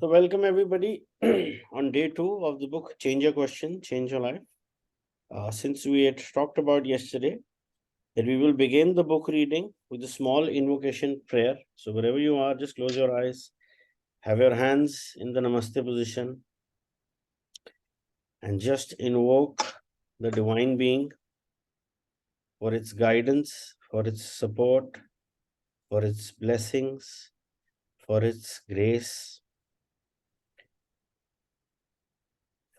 So welcome everybody on day 2 of the book Change Your Question, Change Your Life. Since we had talked about yesterday that we will begin the book reading with a small invocation prayer. So wherever you are, just close your eyes, have your hands in the Namaste position and just invoke the Divine Being for its guidance, for its support, for its blessings, for its grace,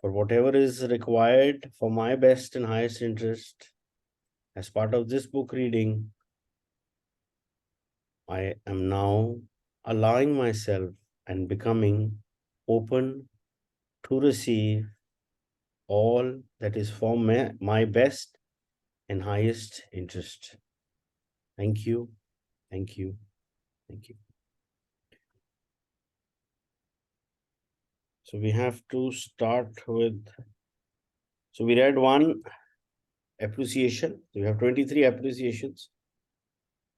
for whatever is required for my best and highest interest. As part of this book reading, I am now allowing myself and becoming open to receive all that is for my best and highest interest. Thank you, thank you, thank you. So we have to start with, so we read one appreciation. We have 23 appreciations.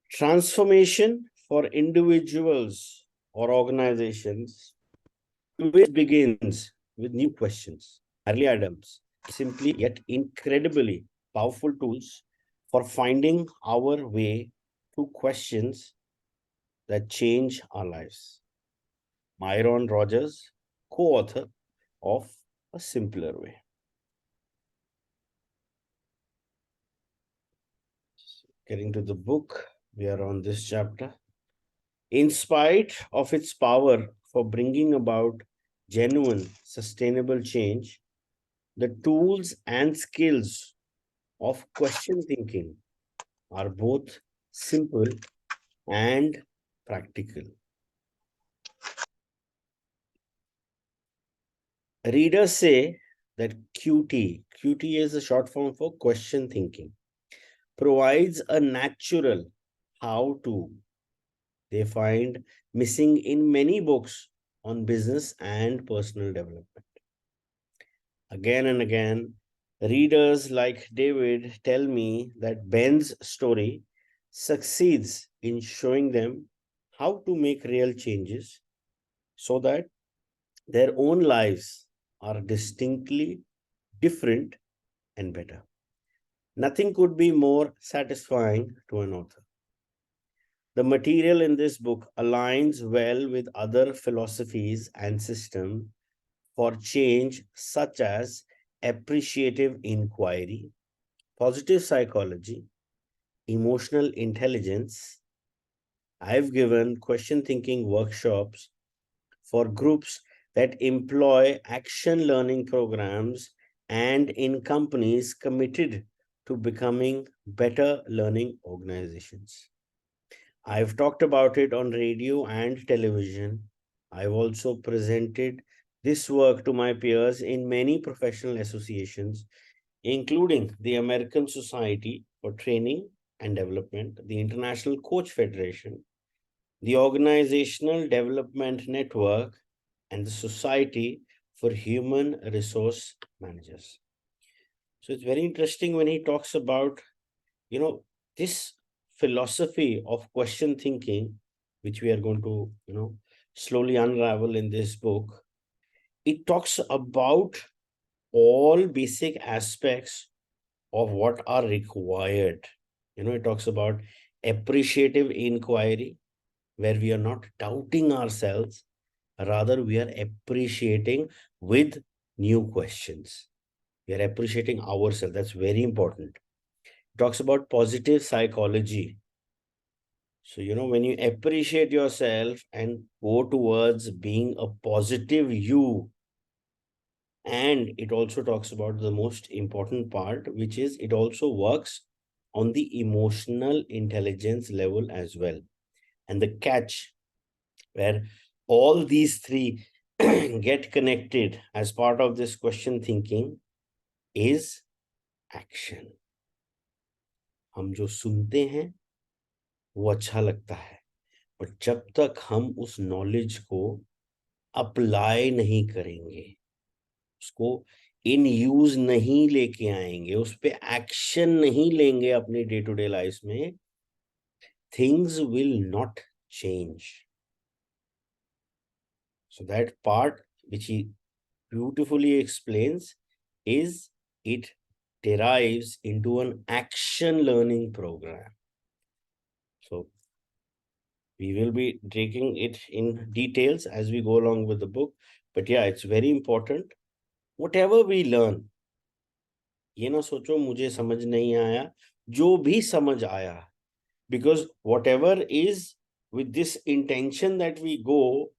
Transformation for individuals or organizations, which begins with new questions. Harley Adams, simply yet incredibly powerful tools for finding our way to questions that change our lives. Myron Rogers, co-author of A Simpler Way. Getting to the book, we are on this chapter. In spite of its power for bringing about genuine, sustainable change, the tools and skills of question thinking are both simple and practical. Readers say that QT is a short form for question thinking, provides a natural how to they find missing in many books on business and personal development. Again and again, readers like David tell me that Ben's story succeeds in showing them how to make real changes so that their own lives are distinctly different and better. Nothing could be more satisfying to an author. The material in this book aligns well with other philosophies and systems for change, such as appreciative inquiry, positive psychology, emotional intelligence. I've given question thinking workshops for groups that employ action learning programs and in companies committed to becoming better learning organizations. I've talked about it on radio and television. I've also presented this work to my peers in many professional associations, including the American Society for Training and Development, the International Coach Federation, the Organizational Development Network, and the Society for Human Resource Managers. So it's very interesting when he talks about, this philosophy of question thinking, which we are going to, slowly unravel in this book. It talks about all basic aspects of what are required. It talks about appreciative inquiry, where we are not doubting ourselves, rather we are appreciating with new questions. We are appreciating ourselves. That's very important. It talks about positive psychology. So, when you appreciate yourself and go towards being a positive you, and it also talks about the most important part, which is it also works on the emotional intelligence level as well. And the catch, where all these three get connected as part of this question thinking, is action. हम जो सुनते हैं वो अच्छा लगता है, पर जब तक हम उस नॉलेज को अप्लाई नहीं करेंगे, उसको इन यूज नहीं लेके आएंगे, उस पे एक्शन नहीं लेंगे अपने डे टू डे लाइफ में, things will not change. So that part which he beautifully explains is it derives into an action learning program. So we will be taking it in details as we go along with the book. But yeah, it's very important. Whatever we learn, ये ना सोचो मुझे समझ नहीं आया, जो भी समझ आया, because whatever is with this intention that we go,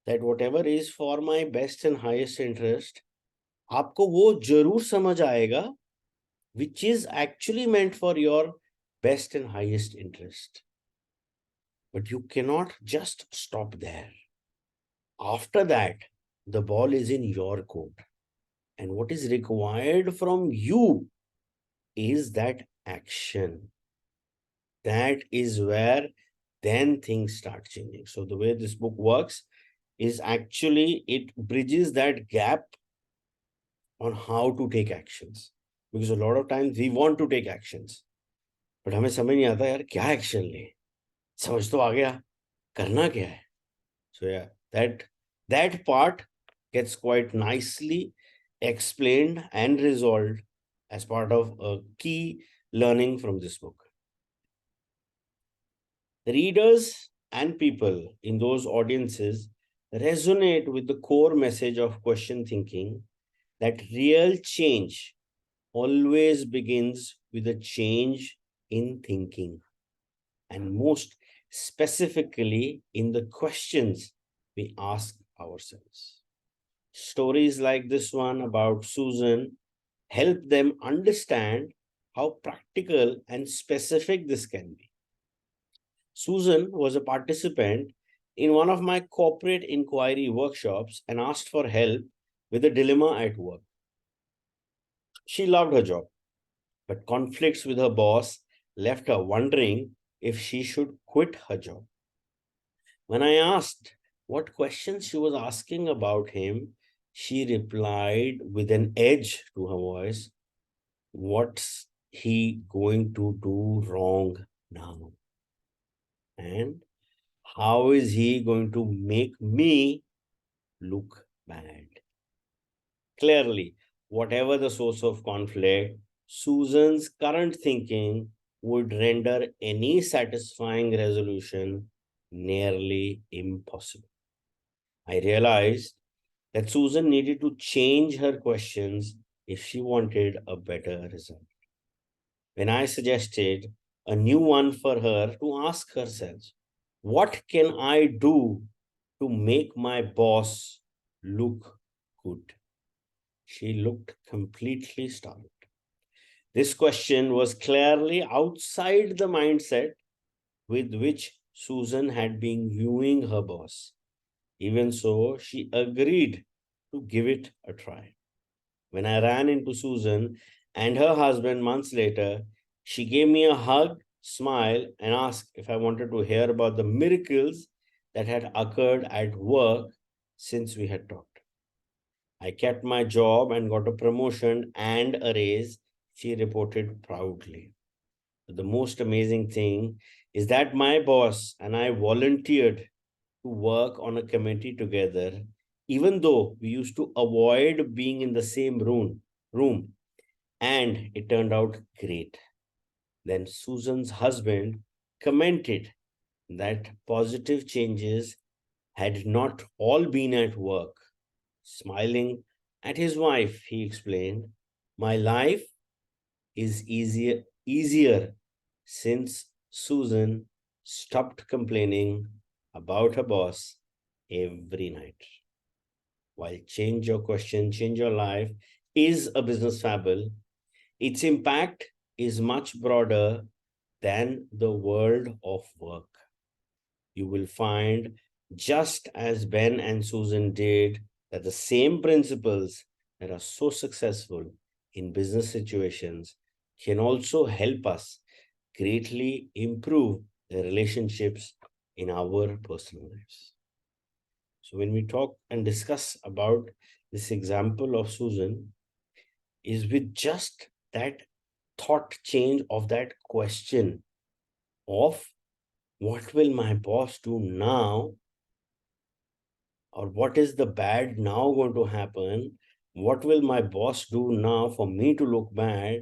that whatever is for my best and highest interest, आपको वो जरूर समझ आएगा, which is actually meant for your best and highest interest. But you cannot just stop there. After that, the ball is in your court. And what is required from you is that action. That is where then things start changing. So the way this book works is actually it bridges that gap on how to take actions. Because a lot of times we want to take actions, but हमें समझ नहीं आता यार क्या action ले, समझ तो आ गया, करना क्या है. So yeah, that part gets quite nicely explained and resolved as part of a key learning from this book. Readers and people in those audiences resonate with the core message of question thinking, that real change always begins with a change in thinking, and most specifically in the questions we ask ourselves. Stories like this one about Susan help them understand how practical and specific this can be. Susan was a participant in one of my corporate inquiry workshops and asked for help with a dilemma at work. She loved her job, but conflicts with her boss left her wondering if she should quit her job. When I asked what questions she was asking about him, she replied with an edge to her voice, "What's he going to do wrong now? And how is he going to make me look bad?" Clearly, whatever the source of conflict, Susan's current thinking would render any satisfying resolution nearly impossible. I realized that Susan needed to change her questions if she wanted a better result. When I suggested a new one for her to ask herself, what can I do to make my boss look good? She looked completely startled. This question was clearly outside the mindset with which Susan had been viewing her boss. Even so, she agreed to give it a try. When I ran into Susan and her husband months later, she gave me a hug, smiled, and asked if I wanted to hear about the miracles that had occurred at work since we had talked. I kept my job and got a promotion and a raise, she reported proudly. But the most amazing thing is that my boss and I volunteered to work on a committee together, even though we used to avoid being in the same room, and it turned out great. Then Susan's husband commented that positive changes had not all been at work. Smiling at his wife, he explained, "My life is easier since Susan stopped complaining about her boss every night." While Change Your Question, Change Your Life is a business fable, its impact is much broader than the world of work. You will find, just as Ben and Susan did, that the same principles that are so successful in business situations can also help us greatly improve the relationships in our personal lives. So when we talk and discuss about this example of Susan, is with just that thought change of that question of what will my boss do now, or what is the bad now going to happen? What will my boss do now for me to look bad?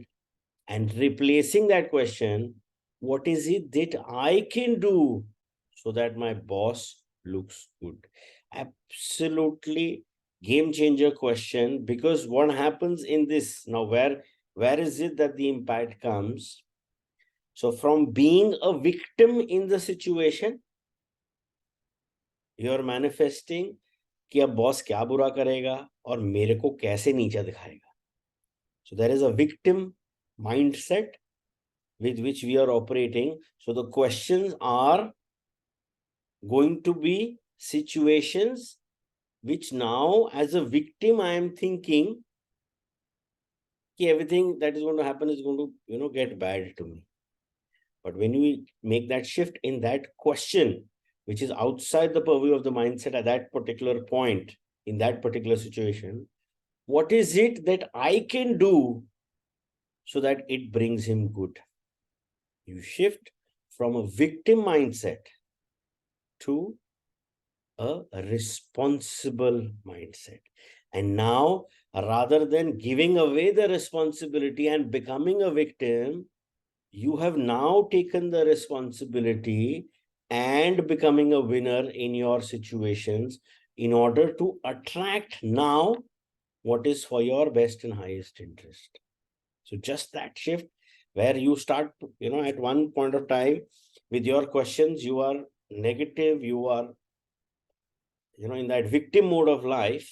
And replacing that question, what is it that I can do so that my boss looks good? Absolutely game changer question, because what happens in this now, where is it that the impact comes? So from being a victim in the situation, you're manifesting कि अब boss क्या बुरा करेगा और मेरे को कैसे नीचा दिखाएगा. So there is a victim mindset with which we are operating. So the questions are going to be situations which now, as a victim, I am thinking everything that is going to happen is going to, get bad to me. But when we make that shift in that question, which is outside the purview of the mindset at that particular point, in that particular situation, what is it that I can do so that it brings him good? You shift from a victim mindset to a responsible mindset. And now, rather than giving away the responsibility and becoming a victim, you have now taken the responsibility and becoming a winner in your situations in order to attract now what is for your best and highest interest. So just that shift where you start, at one point of time with your questions, you are negative, you are, in that victim mode of life,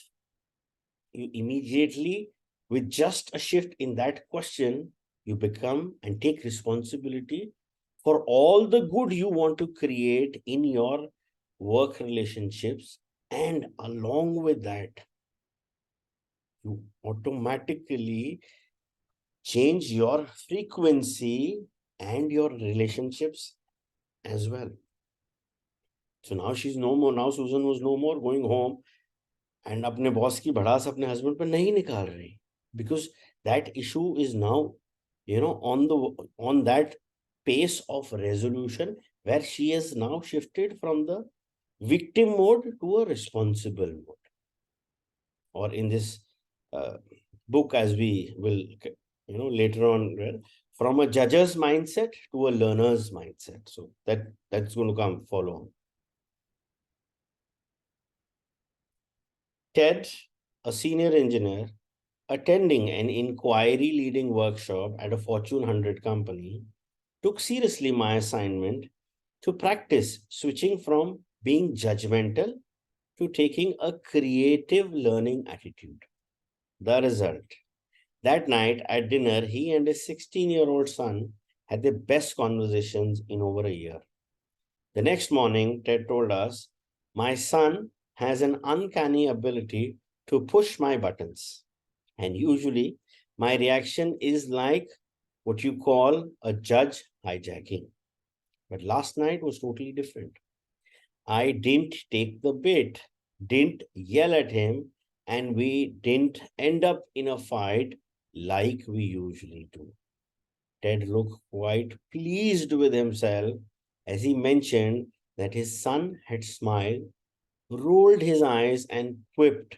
you immediately, with just a shift in that question, you become and take responsibility for all the good you want to create in your work relationships. And along with that, you automatically change your frequency and your relationships as well. So now she's no more. Now Susan was no more going home and अपने boss की भड़ास अपने husband पर नहीं निकाल रही, because that issue is now, on that pace of resolution where she has now shifted from the victim mode to a responsible mode. Or in this book, as we will, later on read, from a judge's mindset to a learner's mindset. So that's going to come follow on. Ted, a senior engineer, attending an inquiry leading workshop at a Fortune 100 company, took seriously my assignment to practice switching from being judgmental to taking a creative learning attitude. The result: that night at dinner, he and his 16-year-old son had the best conversations in over a year. The next morning, Ted told us, "My son has an uncanny ability to push my buttons. And usually, my reaction is like what you call a judge hijacking. But last night was totally different. I didn't take the bait, didn't yell at him, and we didn't end up in a fight like we usually do." Ted looked quite pleased with himself as he mentioned that his son had smiled, rolled his eyes, and quipped,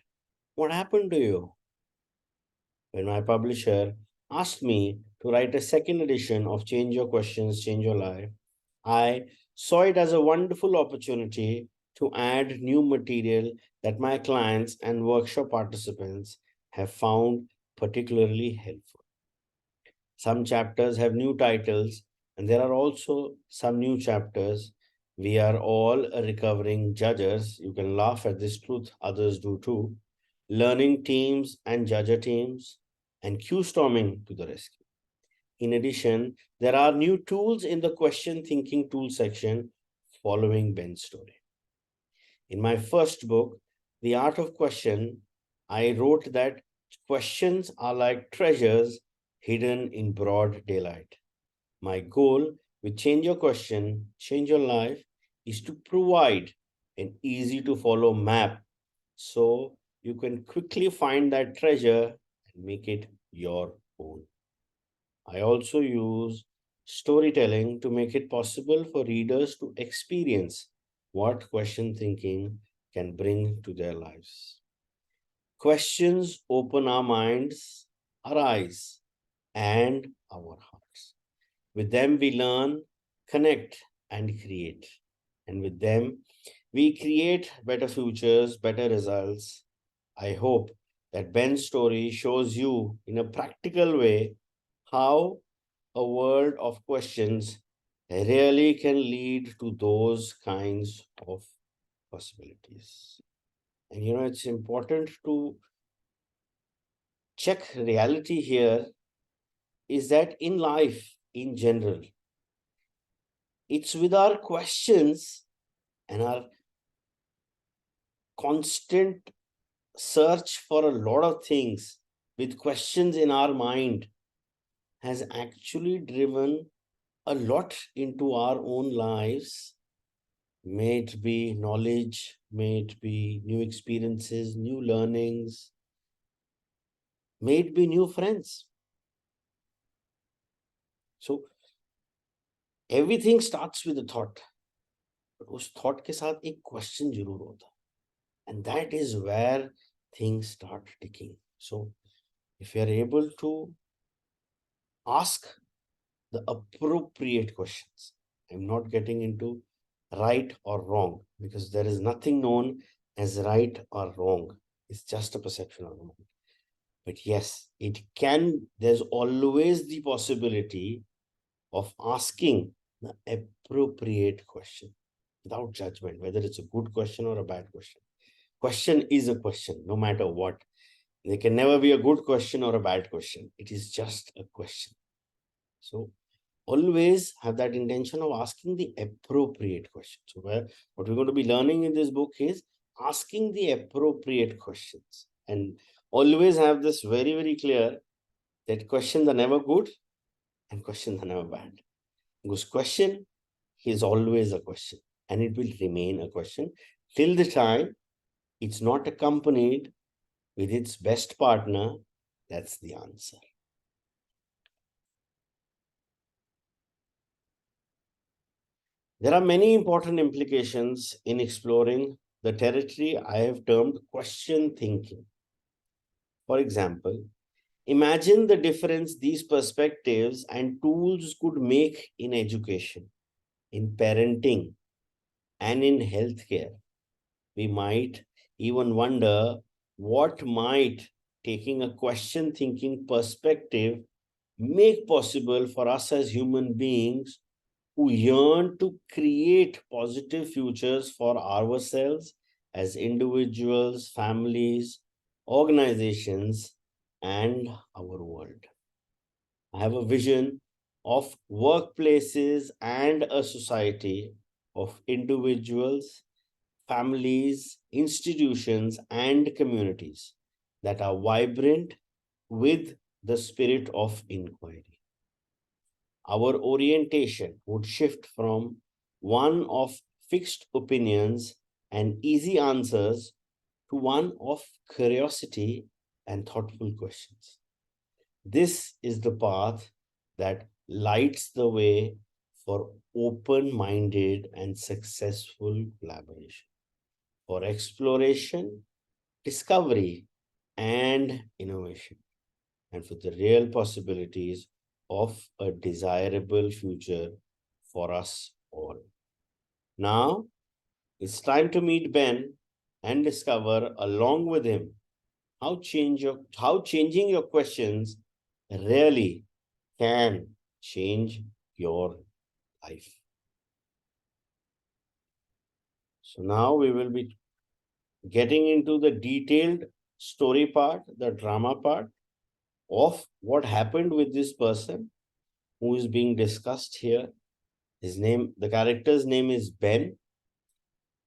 "What happened to you?" When my publisher asked me to write a second edition of Change Your Questions, Change Your Life, I saw it as a wonderful opportunity to add new material that my clients and workshop participants have found particularly helpful. Some chapters have new titles, and there are also some new chapters. We are all recovering judges. You can laugh at this truth, others do too. Learning teams and judger teams, and Q storming to the rescue. In addition, there are new tools in the question thinking tool section following Ben's story. In my first book, The Art of Question, I wrote that questions are like treasures hidden in broad daylight. My goal with Change Your Question, Change Your Life is to provide an easy to follow map so you can quickly find that treasure and make it your own. I also use storytelling to make it possible for readers to experience what question thinking can bring to their lives. Questions open our minds, our eyes, and our hearts. With them, we learn, connect, and create. And with them, we create better futures, better results. I hope that Ben's story shows you in a practical way how a world of questions really can lead to those kinds of possibilities. And it's important to check reality here is that in life in general, it's with our questions and our constant search for a lot of things with questions in our mind has actually driven a lot into our own lives. May it be knowledge, may it be new experiences, new learnings, may it be new friends. So everything starts with a thought, but उस thought के साथ एक question जरूर होता, and that is where things start ticking. So if you are able to ask the appropriate questions, I'm not getting into right or wrong because there is nothing known as right or wrong. It's just a perception of the mind. But yes, there's always the possibility of asking the appropriate question without judgment, whether it's a good question or a bad question. Question is a question, no matter what. There can never be a good question or a bad question. It is just a question. So always have that intention of asking the appropriate question. So what we're going to be learning in this book is asking the appropriate questions. And always have this very, very clear that questions are never good and questions are never bad. Because question is always a question and it will remain a question till the time it's not accompanied with its best partner. That's the answer. There are many important implications in exploring the territory I have termed question thinking. For example, imagine the difference these perspectives and tools could make in education, in parenting, and in healthcare. We might even wonder what might taking a question thinking perspective make possible for us as human beings who yearn to create positive futures for ourselves as individuals, families, organizations, and our world. I have a vision of workplaces and a society of individuals, families, institutions, and communities that are vibrant with the spirit of inquiry. Our orientation would shift from one of fixed opinions and easy answers to one of curiosity and thoughtful questions. This is the path that lights the way for open-minded and successful collaboration, for exploration, discovery, and innovation, and for the real possibilities of a desirable future for us all. Now, it's time to meet Ben and discover along with him how changing your questions really can change your life. So now we will be getting into the detailed story part, the drama part of what happened with this person who is being discussed here. The character's name is Ben.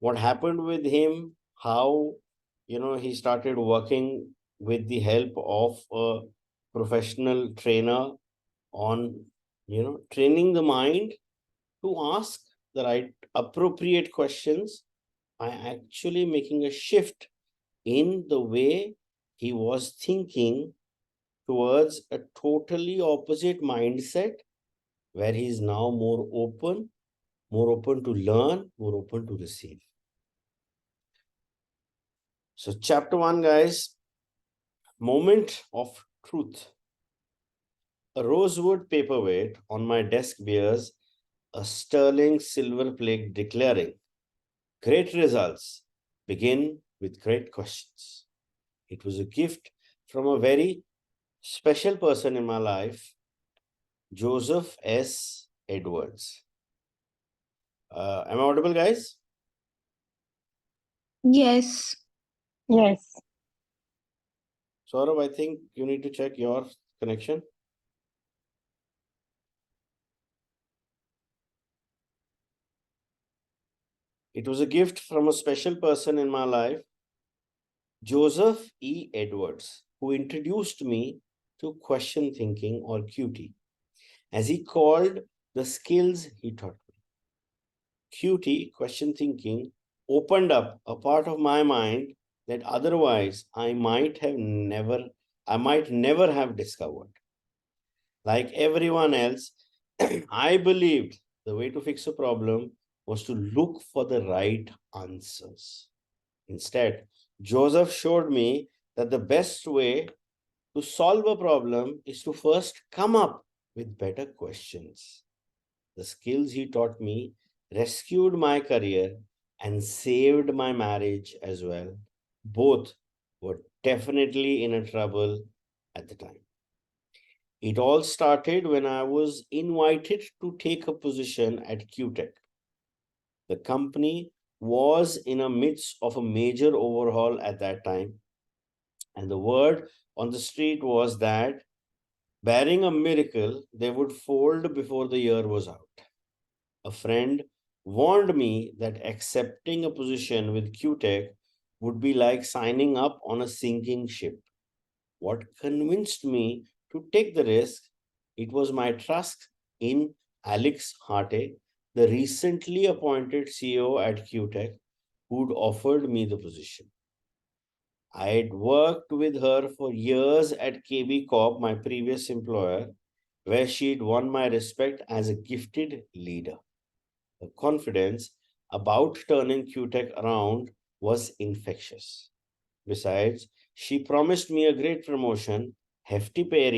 What happened with him, how, he started working with the help of a professional trainer on, training the mind to ask the right appropriate questions by actually making a shift in the way he was thinking towards a totally opposite mindset where he is now more open to learn, more open to receive. So chapter 1, guys, moment of truth. A rosewood paperweight on my desk bears a sterling silver plate declaring, great results begin with great questions. It was a gift from a very special person in my life, Joseph S. Edwards. Am I audible, guys? Yes. Yes. Saurabh, I think you need to check your connection. It was a gift from a special person in my life, Joseph E. Edwards, who introduced me to question thinking, or QT, as he called the skills he taught me. QT, question thinking, opened up a part of my mind that otherwise I might never have discovered. Like everyone else, I believed the way to fix a problem was to look for the right answers. Instead, Joseph showed me that the best way to solve a problem is to first come up with better questions. The skills he taught me rescued my career and saved my marriage as well. Both were definitely in a trouble at the time. It all started when I was invited to take a position at QTech. The company was in the midst of a major overhaul at that time, and the word on the street was that, barring a miracle, they would fold before the year was out. A friend warned me that accepting a position with QTech would be like signing up on a sinking ship. What convinced me to take the risk, it was my trust in Alex Harte, the recently appointed CEO at QTech, who'd offered me the position. I had worked with her for years at KB Corp, my previous employer, where she'd won my respect as a gifted leader. Her confidence about turning QTech around was infectious. Besides, she promised me a great promotion, hefty pay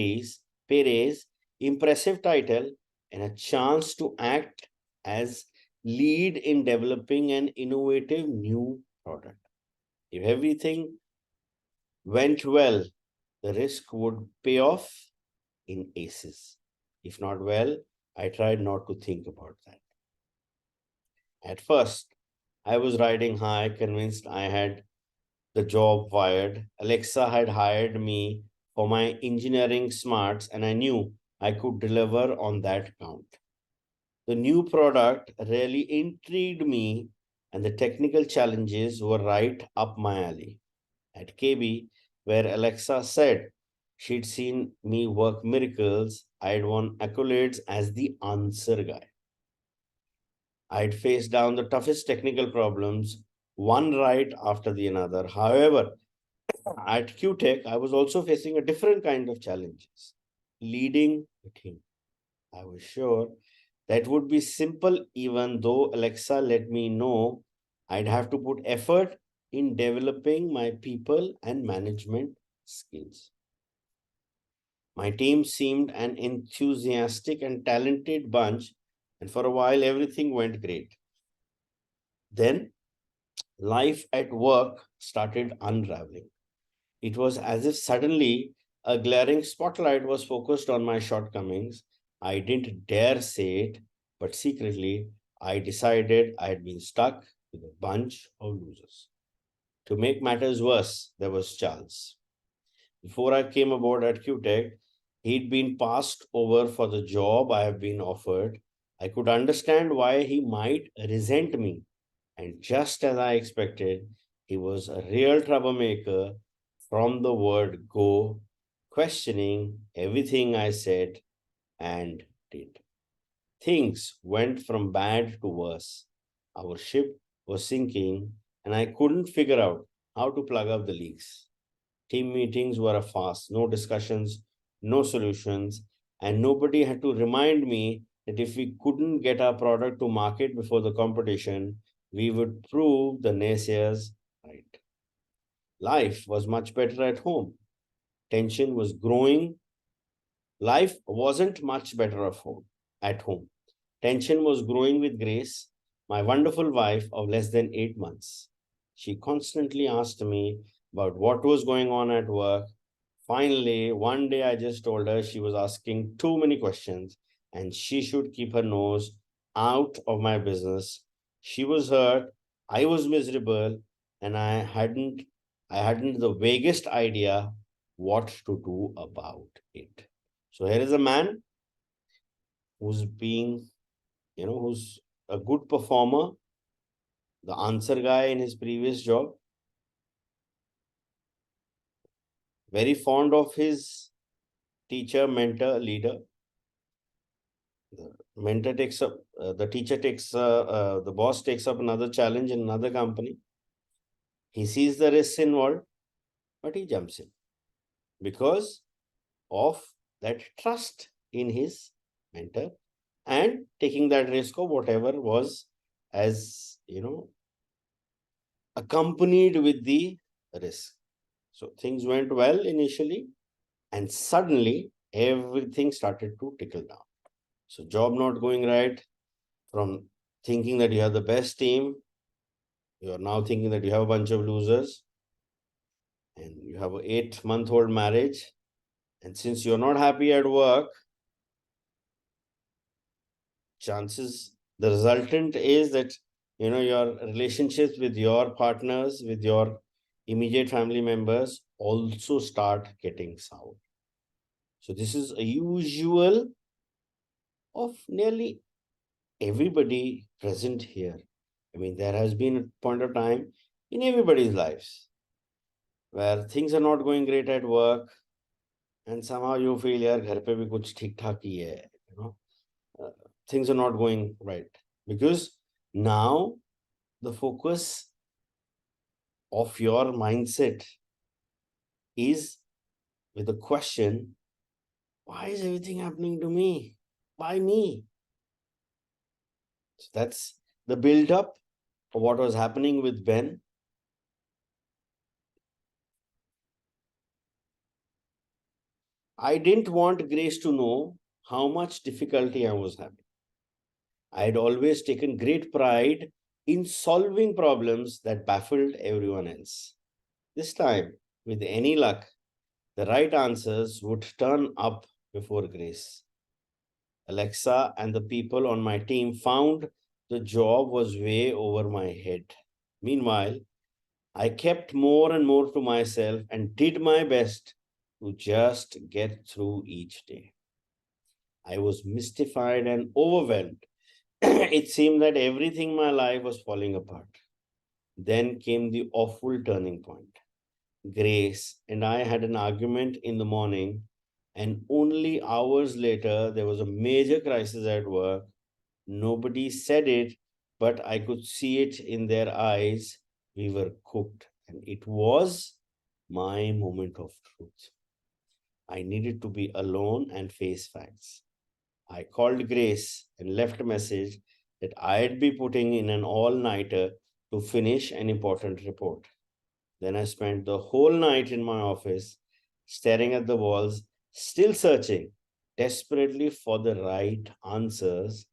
raise, impressive title, and a chance to act as lead in developing an innovative new product. If everything went well, the risk would pay off in aces. If not well, I tried not to think about that. At first, I was riding high, convinced I had the job wired. Alexa had hired me for my engineering smarts, and I knew I could deliver on that count. The new product really intrigued me, and the technical challenges were right up my alley. At KB, where Alexa said she'd seen me work miracles, I'd won accolades as the answer guy. I'd faced down the toughest technical problems, one right after the another. However, at QTech, I was also facing a different kind of challenges, leading the team. I was sure that would be simple, even though Alexa let me know I'd have to put effort in developing my people and management skills. My team seemed an enthusiastic and talented bunch, and for a while everything went great. Then life at work started unraveling. It was as if suddenly a glaring spotlight was focused on my shortcomings. I didn't dare say it, but secretly I decided I had been stuck with a bunch of losers. To make matters worse, there was Charles. Before I came aboard at QTech, he'd been passed over for the job I have been offered. I could understand why he might resent me. And just as I expected, he was a real troublemaker from the word go, questioning everything I said and did. Things went from bad to worse. Our ship was sinking, and I couldn't figure out how to plug up the leaks. Team meetings were a farce, no discussions, no solutions, and nobody had to remind me that if we couldn't get our product to market before the competition, we would prove the naysayers right. Life was much better at home. Tension was growing. Life wasn't much better at home. Tension was growing with Grace, my wonderful wife of less than 8 months. She constantly asked me about what was going on at work. Finally, one day I just told her she was asking too many questions and she should keep her nose out of my business. She was hurt, I was miserable, and I hadn't the vaguest idea what to do about it. So here is a man who's who's a good performer, the answer guy in his previous job, very fond of his teacher, mentor, leader. The mentor takes up, the teacher takes, the boss takes up another challenge in another company. He sees the risks involved, but he jumps in because of that trust in his mentor and taking that risk of whatever was, as accompanied with the risk. So things went well initially, and suddenly everything started to trickle down. So job not going right, from thinking that you have the best team, you are now thinking that you have a bunch of losers, and you have an 8-month-old marriage. And since you're not happy at work, chances the resultant is that your relationships with your partners, with your immediate family members also start getting sour. So this is a usual of nearly everybody present here. I mean, there has been a point of time in everybody's lives where things are not going great at work, and somehow you feel यार घर पे भी कुछ ठीक ठाक ही है, uh, things are not going right because now the focus of your mindset is with the question, why is everything happening to me? Why me? So that's the build up of what was happening with Ben. I didn't want Grace to know how much difficulty I was having. I had always taken great pride in solving problems that baffled everyone else. This time, with any luck, the right answers would turn up before Grace. Alexa and the people on my team found the job was way over my head. Meanwhile, I kept more and more to myself and did my best to just get through each day. I was mystified and overwhelmed. It seemed that everything in my life was falling apart. Then came the awful turning point. Grace and I had an argument in the morning, and only hours later, there was a major crisis at work. Nobody said it, but I could see it in their eyes. We were cooked, and it was my moment of truth. I needed to be alone and face facts. I called Grace and left a message that I'd be putting in an all nighter to finish an important report. Then I spent the whole night in my office, staring at the walls, still searching desperately for the right answers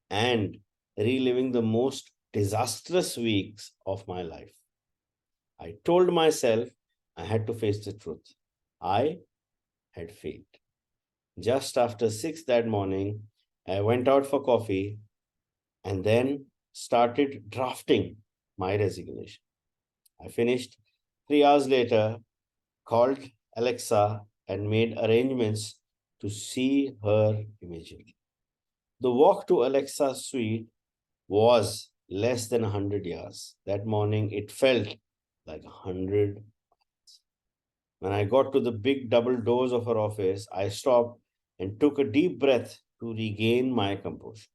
and reliving the most disastrous weeks of my life. I told myself I had to face the truth. I had failed. Just after 6 that morning, I went out for coffee and then started drafting my resignation. I finished 3 hours later, called Alexa, and made arrangements to see her immediately. The walk to Alexa's suite was less than 100 yards. That morning, it felt like 100. When I got to the big double doors of her office, I stopped and took a deep breath to regain my composure.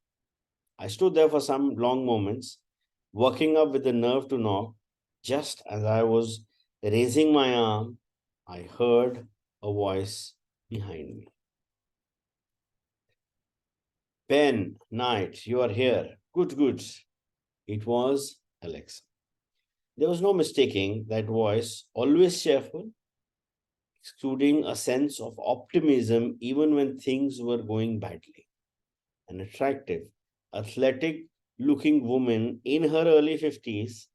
I stood there for some long moments, working up with the nerve to knock. Just as I was raising my arm, I heard a voice behind me. Ben, Knight, you are here. Good, good. It was Alexa. There was no mistaking that voice, always cheerful, exuding a sense of optimism even when things were going badly. An attractive, athletic looking woman in her early 50s,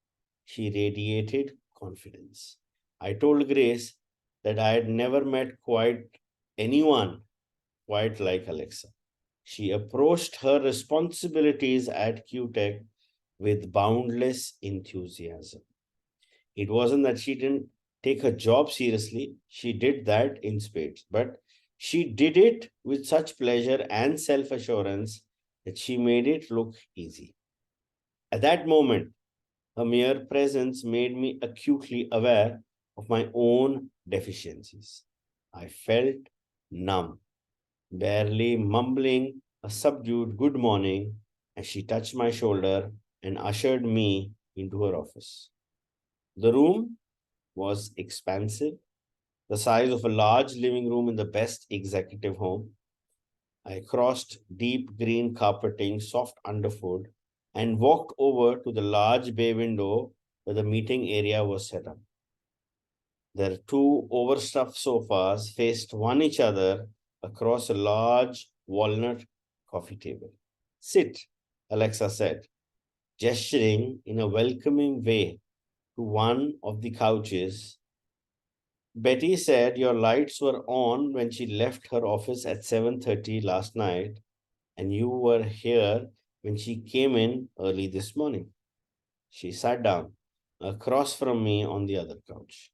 she radiated confidence. I told Grace that I had never met quite anyone quite like Alexa. She approached her responsibilities at QTech with boundless enthusiasm. It wasn't that she didn't take her job seriously, she did that in spades, but she did it with such pleasure and self assurance that she made it look easy. At that moment, her mere presence made me acutely aware of my own deficiencies. I felt numb, barely mumbling a subdued good morning as she touched my shoulder and ushered me into her office. The room was expansive, the size of a large living room in the best executive home. I crossed deep green carpeting, soft underfoot, and walked over to the large bay window where the meeting area was set up. Their two overstuffed sofas faced one each other across a large walnut coffee table. Sit, Alexa said, gesturing in a welcoming way to one of the couches. Betty said your lights were on when she left her office at 7:30 last night, and you were here when she came in early this morning. She sat down across from me on the other couch.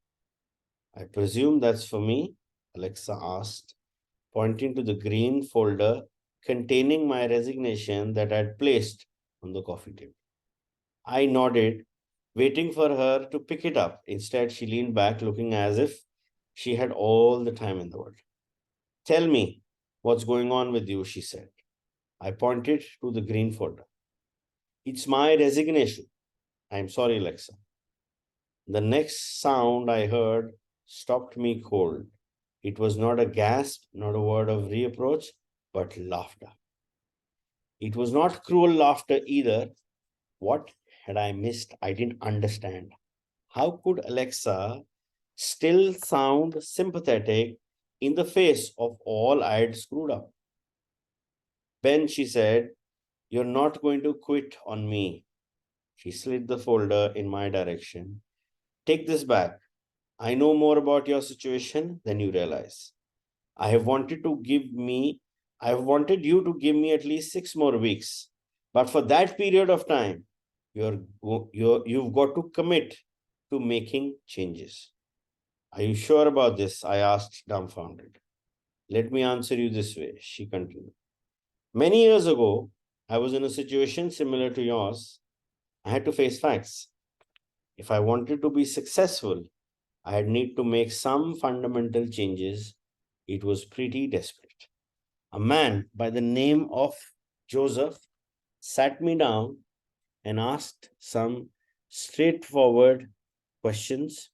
I presume that's for me? Alexa asked, pointing to the green folder containing my resignation that I had placed on the coffee table. I nodded, waiting for her to pick it up. Instead, she leaned back, looking as if she had all the time in the world. Tell me what's going on with you, she said. I pointed to the green folder. It's my resignation. I'm sorry, Alexa. The next sound I heard stopped me cold. It was not a gasp, not a word of reproach, but laughter. It was not cruel laughter either. What had I missed? I didn't understand. How could Alexa still sound sympathetic in the face of all I had screwed up? Ben, she said, you're not going to quit on me. She slid the folder in my direction. Take this back. I know more about your situation than you realize. I have wanted to give me, I have wanted you to give me at least 6 more weeks. But for that period of time, you've got to commit to making changes. Are you sure about this? I asked, dumbfounded. Let me answer you this way, she continued. Many years ago, I was in a situation similar to yours. I had to face facts. If I wanted to be successful, I had need to make some fundamental changes. It was pretty desperate. A man by the name of Joseph sat me down and asked some straightforward questions,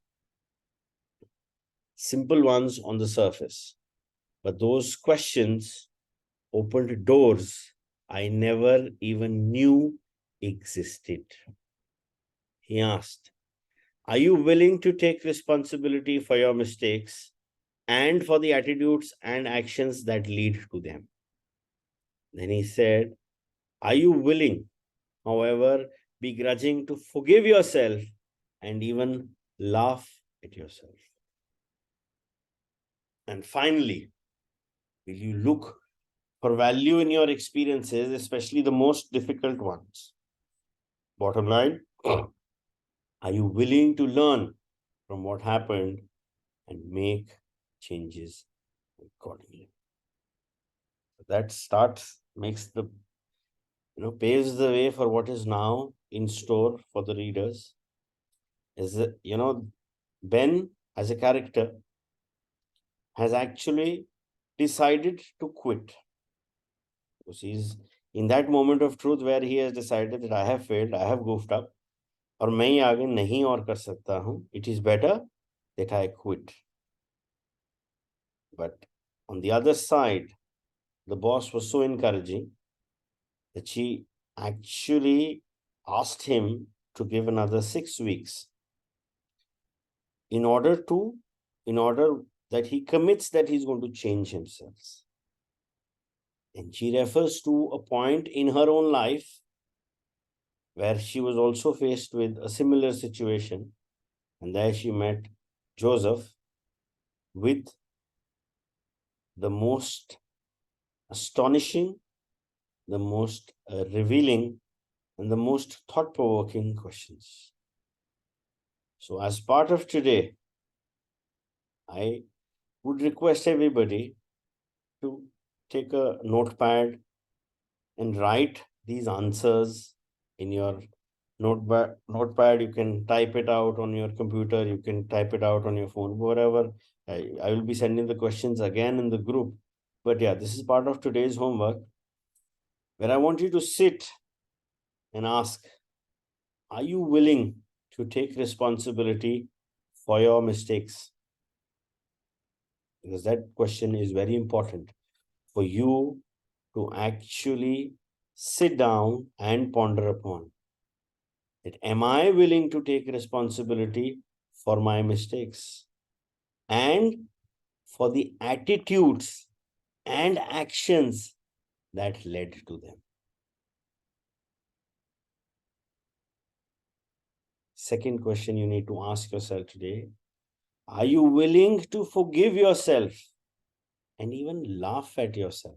simple ones on the surface. But those questions opened doors I never even knew existed. He asked, are you willing to take responsibility for your mistakes and for the attitudes and actions that lead to them? Then he said, are you willing, however, begrudging to forgive yourself and even laugh at yourself? And finally, will you look for value in your experiences, especially the most difficult ones? Bottom line, are you willing to learn from what happened and make changes accordingly? That starts, makes the, paves the way for what is now in store for the readers. Is that, Ben as a character has actually decided to quit. Because he's in that moment of truth where he has decided that I have failed, I have goofed up, और मैं ही आगे नहीं और कर सकता हूँ. It is better that I quit. But on the other side, the boss was so encouraging that she actually asked him to give another 6 weeks in order that he commits that he's going to change himself. And she refers to a point in her own life where she was also faced with a similar situation. And there she met Joseph with the most astonishing, the most revealing, and the most thought-provoking questions. So as part of today, I would request everybody to take a notepad and write these answers in your notepad. You can type it out on your computer, you can type it out on your phone, wherever. I will be sending the questions again in the group. But yeah, this is part of today's homework, where I want you to sit and ask, are you willing to take responsibility for your mistakes? Because that question is very important for you to actually sit down and ponder upon. That am I willing to take responsibility for my mistakes and for the attitudes and actions that led to them? Second question you need to ask yourself today, are you willing to forgive yourself and even laugh at yourself?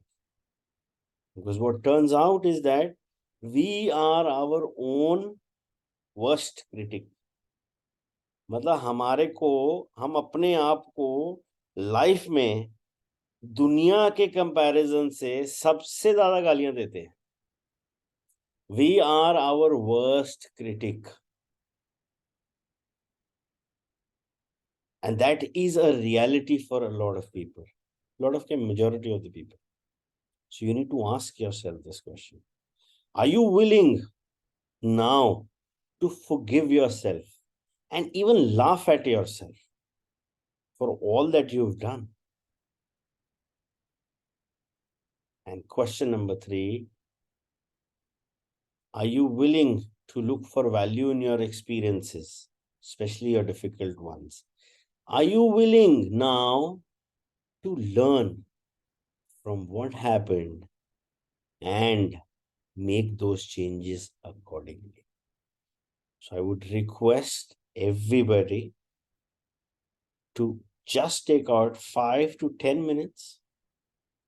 Because what turns out is that we are our own worst critic. मतलब हम अपने आप को life में दुनिया के comparison से सबसे ज्यादा गालियां देते हैं. We are our worst critic. And that is a reality for a lot of people. Majority of the people. So you need to ask yourself this question. Are you willing now to forgive yourself and even laugh at yourself for all that you've done? And question number 3, are you willing to look for value in your experiences, especially your difficult ones? Are you willing now to learn from what happened and make those changes accordingly? So I would request everybody to just take out 5 to 10 minutes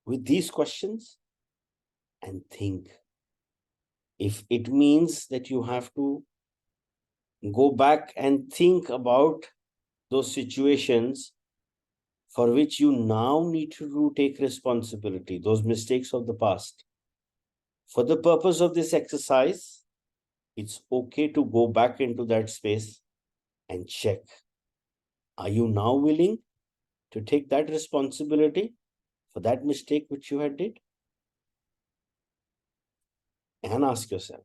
with these questions and think. If it means that you have to go back and think about those situations for which you now need to take responsibility, those mistakes of the past. For the purpose of this exercise, it's okay to go back into that space and check. Are you now willing to take that responsibility for that mistake which you had did? And ask yourself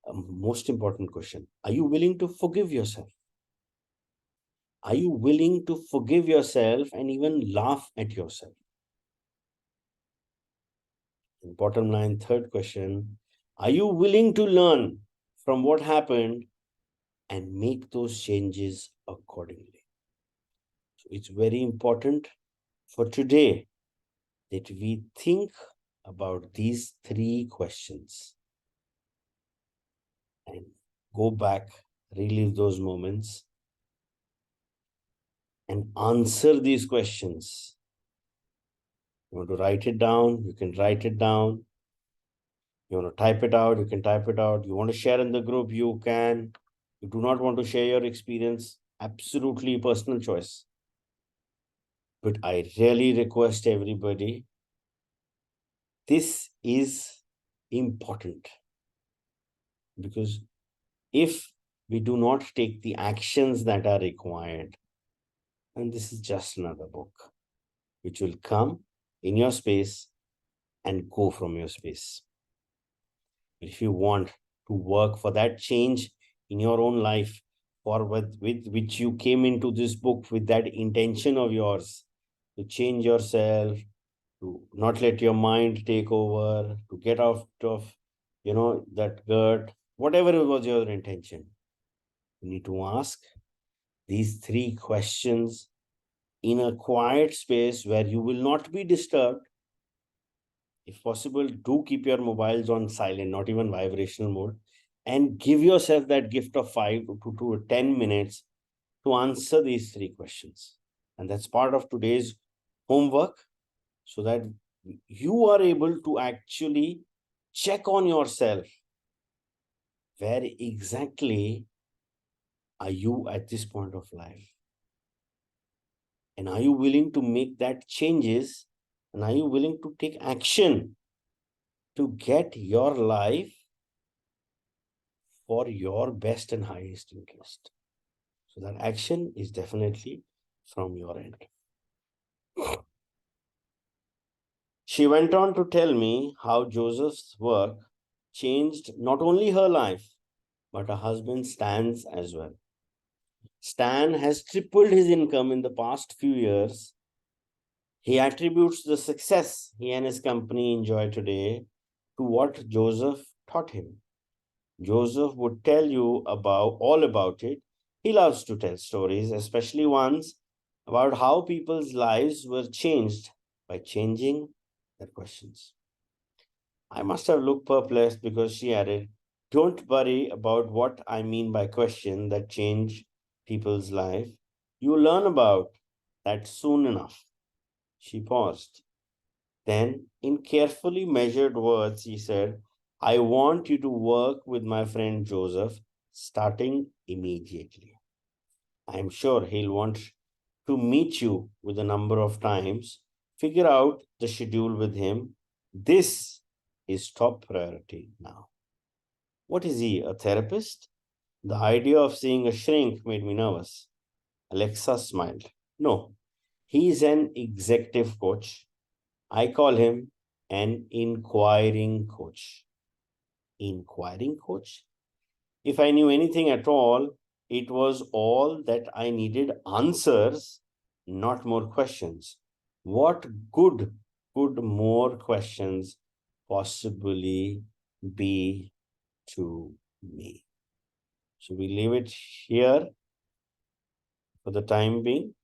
a most important question. Are you willing to forgive yourself? Are you willing to forgive yourself and even laugh at yourself? And bottom line, third question, are you willing to learn from what happened and make those changes accordingly? So it's very important for today that we think about these 3 questions and go back, relive those moments, and answer these questions. You want to write it down, you can write it down. You want to type it out, you can type it out. You want to share in the group, you can. You do not want to share your experience, absolutely personal choice. But I really request everybody, this is important. Because if we do not take the actions that are required, and this is just another book which will come in your space and go from your space. If you want to work for that change in your own life, for with which you came into this book with that intention of yours, to change yourself, to not let your mind take over, to get out of, that gut, whatever was your intention, you need to ask, these 3 questions in a quiet space where you will not be disturbed. If possible, do keep your mobiles on silent, not even vibrational mode, and give yourself that gift of 5 to 10 minutes to answer these 3 questions. And that's part of today's homework, so that you are able to actually check on yourself. Where exactly are you at this point of life? And are you willing to make that changes? And are you willing to take action to get your life for your best and highest interest? So that action is definitely from your end. She went on to tell me how Joseph's work changed not only her life, but her husband Stan's as well. Stan has tripled his income in the past few years. He attributes the success he and his company enjoy today to what Joseph taught him. Joseph would tell you about all about it. He loves to tell stories, especially ones about how people's lives were changed by changing their questions. I must have looked perplexed because she added, "Don't worry about what I mean by question that change people's life. You learn about that soon enough." She paused. Then, in carefully measured words, he said, "I want you to work with my friend Joseph starting immediately. I'm sure he'll want to meet you with a number of times. Figure out the schedule with him. This is top priority now." What is he, a therapist? The idea of seeing a shrink made me nervous. Alexa smiled. No, he's an executive coach. I call him an inquiring coach. Inquiring coach? If I knew anything at all, it was all that I needed answers, not more questions. What good could more questions possibly be to me? So we leave it here for the time being.